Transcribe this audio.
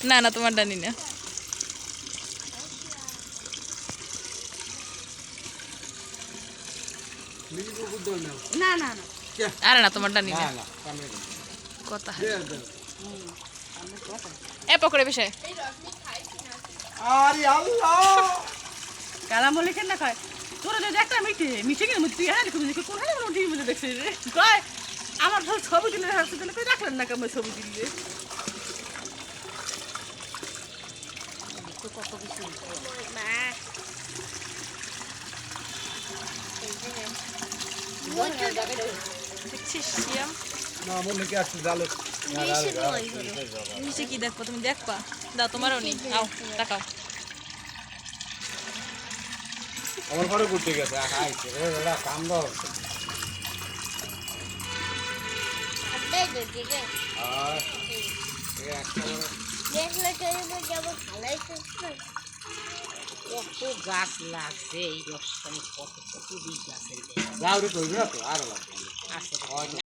না না তোমার ডানি না না না না আরে না তোমার ডানি না কথা এ পকড়ে বিষয় আরে আল্লাহ কালামলি কেন না কয় তোরা যদি একটা মিটে গেলে তুই হ্যাঁ কোন হালে কোনো টিভি মধ্যে দেখছিস রে কয় আমার ধর ছবি দিলে হাসপাতালে কই রাখলেন না কেমন ছবি দিলে কত কিছু দেখছিস সিয়াম না মনে কি আসছে জালে নিচে কি দেখবো তুমি দেখবা দাও তোমারও নি আও তাকাও আমার ঘরে ঘুরতে গেছে আইছে রে দাদা কাম দাও আর এই একটা দেখলে যেমন ভালোই কত গাছ লাগছে এই রসখানে কত কত গাছের যাও রে কইবি না তো আর লাগবে আছে